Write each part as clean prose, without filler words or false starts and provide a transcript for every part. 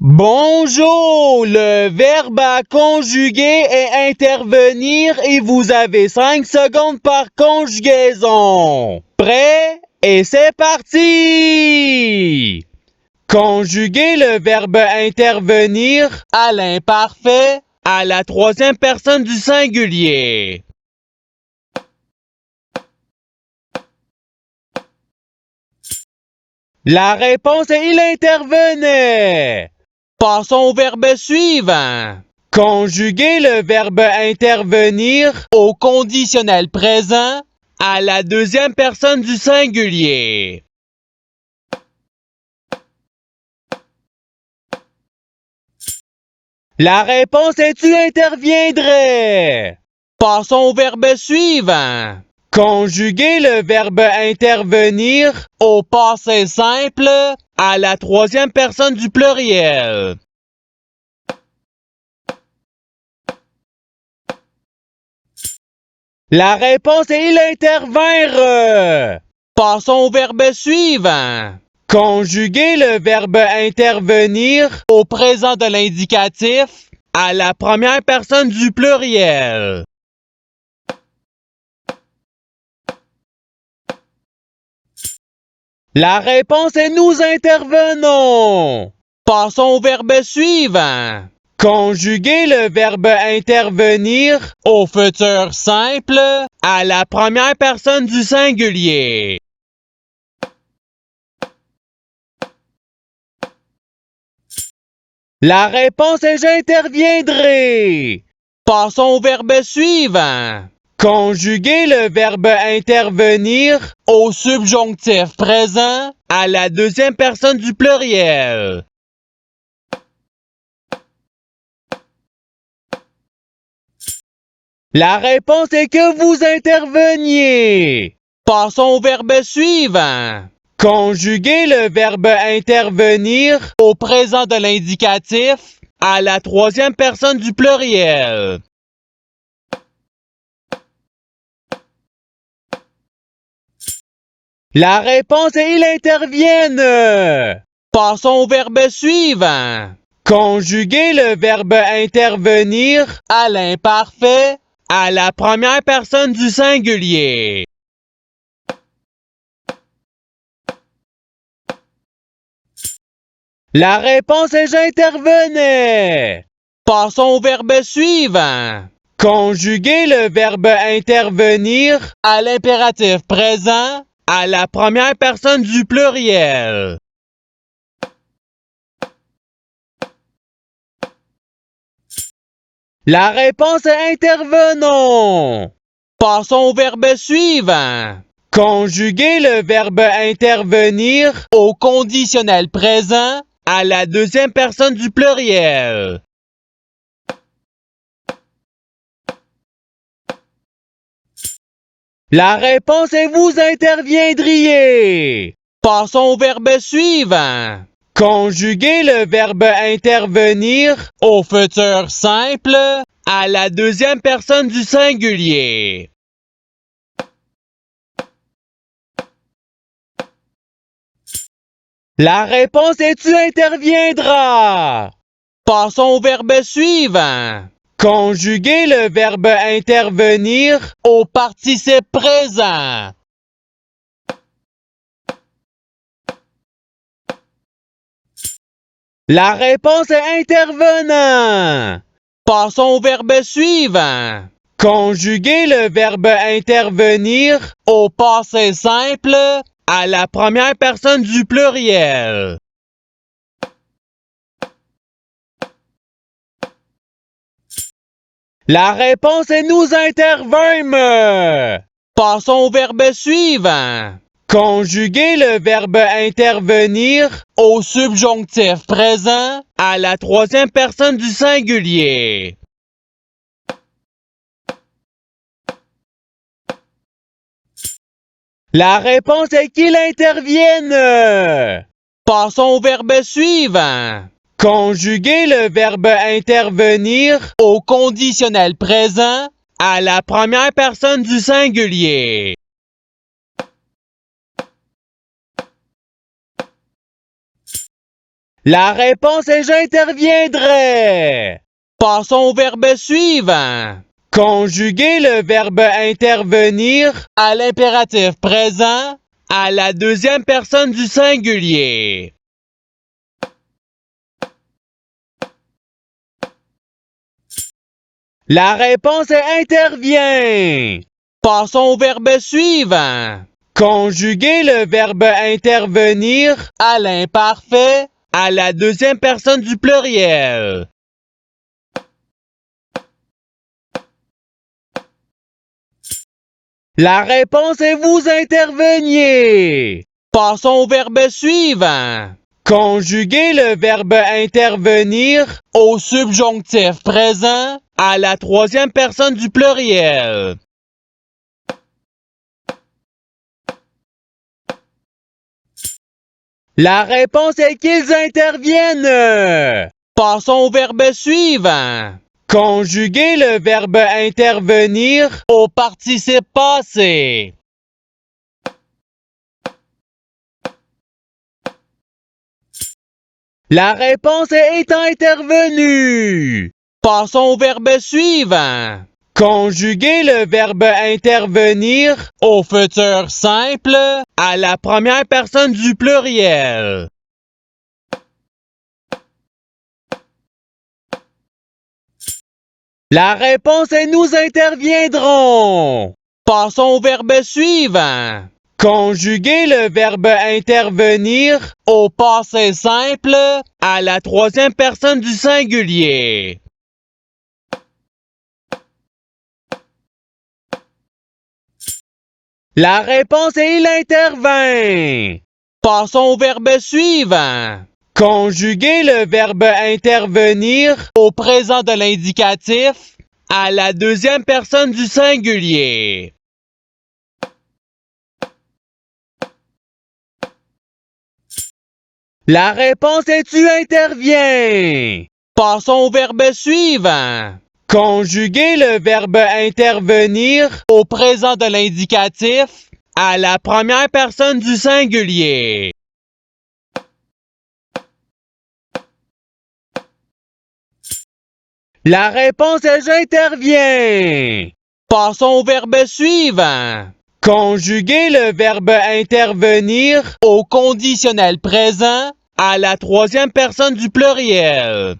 Bonjour, le verbe à conjuguer est intervenir et vous avez 5 secondes par conjugaison. Prêt? Et c'est parti! Conjuguer le verbe intervenir à l'imparfait à la troisième personne du singulier. La réponse est il intervenait. Passons au verbe suivant. Conjuguer le verbe intervenir au conditionnel présent à la deuxième personne du singulier. La réponse est tu interviendrais. Passons au verbe suivant. Conjuguer le verbe intervenir au passé simple à la troisième personne du pluriel. La réponse est il intervinrent. Passons au verbe suivant. Conjuguer le verbe intervenir au présent de l'indicatif à la première personne du pluriel. La réponse est nous intervenons. Passons au verbe suivant. Conjuguer le verbe intervenir au futur simple à la première personne du singulier. La réponse est j'interviendrai. Passons au verbe suivant. Conjuguer le verbe intervenir au subjonctif présent à la deuxième personne du pluriel. La réponse est que vous interveniez. Passons au verbe suivant. Conjuguer le verbe intervenir au présent de l'indicatif à la troisième personne du pluriel. La réponse est il interviennent. Passons au verbe suivant. Conjuguer le verbe intervenir à l'imparfait à la première personne du singulier. La réponse est j'intervenais. Passons au verbe suivant. Conjuguer le verbe intervenir à l'impératif présent à la première personne du pluriel. La réponse est intervenons. Passons au verbe suivant. Conjuguer le verbe intervenir au conditionnel présent à la deuxième personne du pluriel. La réponse est vous interviendriez. Passons au verbe suivant. Conjuguer le verbe intervenir au futur simple à la deuxième personne du singulier. La réponse est tu interviendras. Passons au verbe suivant. Conjuguer le verbe intervenir au participe présent. La réponse est intervenant. Passons au verbe suivant. Conjuguer le verbe intervenir au passé simple à la première personne du pluriel. La réponse est nous intervînmes. Passons au verbe suivant. Conjuguer le verbe intervenir au subjonctif présent à la troisième personne du singulier. La réponse est qu'il intervienne. Passons au verbe suivant. Conjuguer le verbe intervenir au conditionnel présent à la première personne du singulier. La réponse est j'interviendrai. Passons au verbe suivant. Conjuguer le verbe intervenir à l'impératif présent à la deuxième personne du singulier. La réponse est intervient. Passons au verbe suivant. Conjuguer le verbe intervenir à l'imparfait à la deuxième personne du pluriel. La réponse est vous interveniez. Passons au verbe suivant. Conjuguer le verbe intervenir au subjonctif présent à la troisième personne du pluriel. La réponse est qu'ils interviennent. Passons au verbe suivant. Conjuguer le verbe intervenir au participe passé. La réponse est intervenue. Passons au verbe suivant. Conjuguer le verbe intervenir au futur simple à la première personne du pluriel. La réponse est nous interviendrons. Passons au verbe suivant. Conjuguer le verbe intervenir au passé simple à la troisième personne du singulier. La réponse est il intervint. Passons au verbe suivant. Conjuguer le verbe intervenir au présent de l'indicatif à la deuxième personne du singulier. La réponse est tu interviens. Passons au verbe suivant. Conjuguer le verbe intervenir au présent de l'indicatif à la première personne du singulier. La réponse est j'interviens. Passons au verbe suivant. Conjuguer le verbe intervenir au conditionnel présent à la troisième personne du pluriel.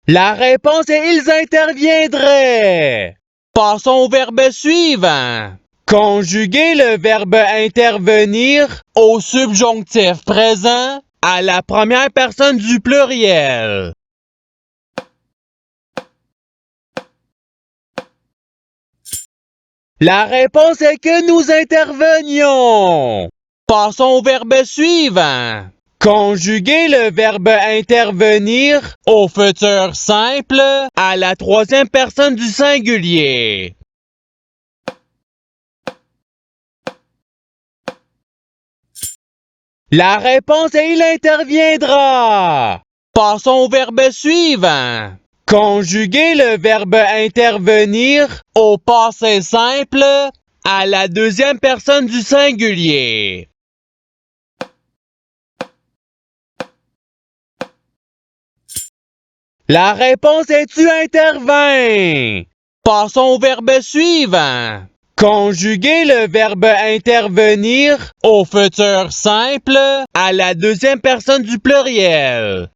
La réponse est ils interviendraient. Passons au verbe suivant. Conjuguer le verbe intervenir au subjonctif présent à la première personne du pluriel. La réponse est que nous intervenions. Passons au verbe suivant. Conjuguer le verbe intervenir au futur simple à la troisième personne du singulier. La réponse est il interviendra. Passons au verbe suivant. Conjuguer le verbe intervenir au passé simple à la deuxième personne du singulier. La réponse est tu intervins. Passons au verbe suivant. Conjuguer le verbe intervenir au futur simple à la deuxième personne du pluriel.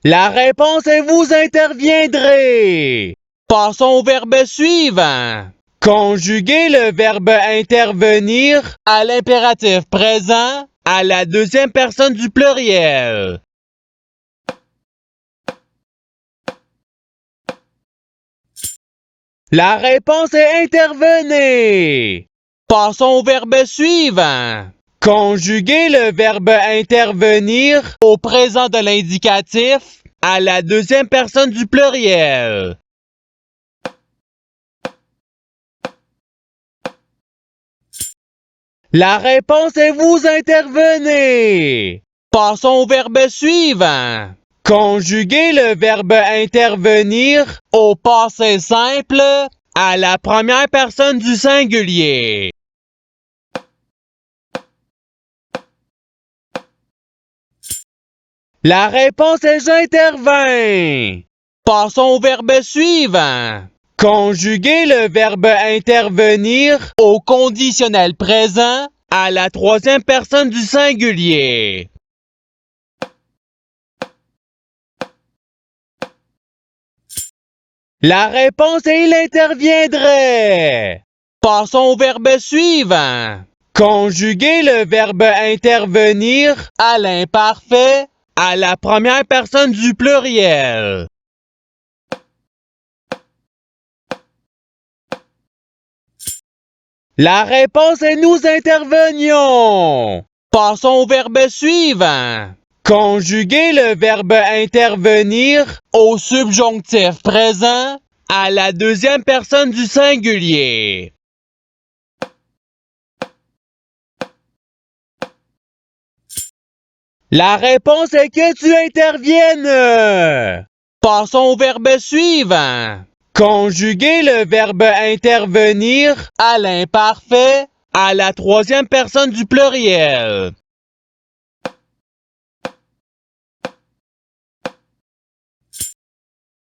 La réponse est vous interviendrez. Passons au verbe suivant. Conjuguer le verbe intervenir à l'impératif présent à la deuxième personne du pluriel. La réponse est intervenez. Passons au verbe suivant. Conjuguer le verbe intervenir au présent de l'indicatif à la deuxième personne du pluriel. La réponse est vous intervenez. Passons au verbe suivant. Conjuguez le verbe intervenir au passé simple à la première personne du singulier. La réponse est j'interviens. Passons au verbe suivant. Conjuguez le verbe intervenir au conditionnel présent à la troisième personne du singulier. La réponse est il interviendrait. Passons au verbe suivant. Conjuguez le verbe intervenir à l'imparfait à la première personne du pluriel. La réponse est nous intervenions. Passons au verbe suivant. Conjuguez le verbe intervenir au subjonctif présent à la deuxième personne du singulier. La réponse est que tu interviennes. Passons au verbe suivant. Conjuguez le verbe intervenir à l'imparfait à la troisième personne du pluriel.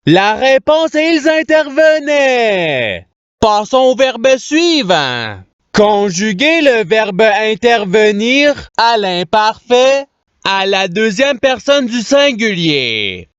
La réponse est ils intervenaient. Passons au verbe suivant. Conjuguez le verbe intervenir à l'imparfait à la deuxième personne du singulier.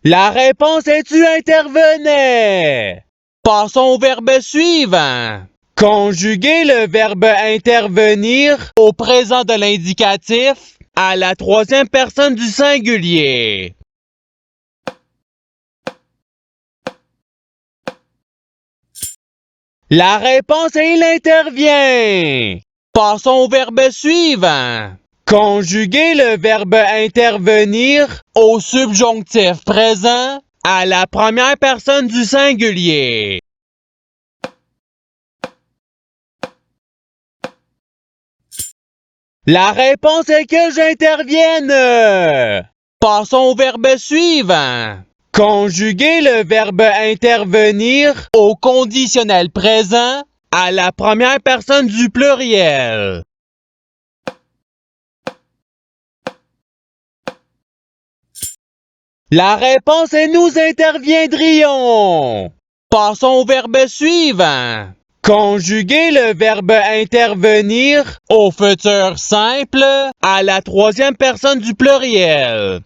La réponse est tu intervenais. Passons au verbe suivant. Conjuguez le verbe intervenir au présent de l'indicatif à la troisième personne du singulier. La réponse est il intervient. Passons au verbe suivant. Conjuguez le verbe intervenir au subjonctif présent à la première personne du singulier. La réponse est que j'intervienne. Passons au verbe suivant. Conjuguez le verbe intervenir au conditionnel présent à la première personne du pluriel. La réponse est nous interviendrions. Passons au verbe suivant. Conjuguez le verbe intervenir au futur simple à la troisième personne du pluriel.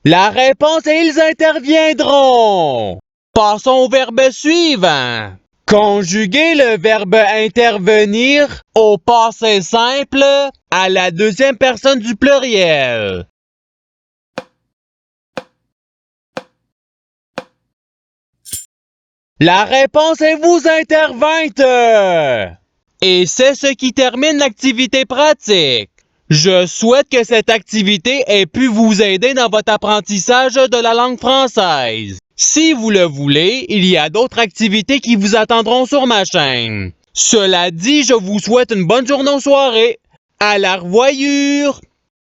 La réponse est ils interviendront. Passons au verbe suivant. Conjuguez le verbe intervenir au passé simple à la deuxième personne du pluriel. La réponse est vous intervintes. Et c'est ce qui termine l'activité pratique. Je souhaite que cette activité ait pu vous aider dans votre apprentissage de la langue française. Si vous le voulez, il y a d'autres activités qui vous attendront sur ma chaîne. Cela dit, je vous souhaite une bonne journée ou soirée. À la revoyure!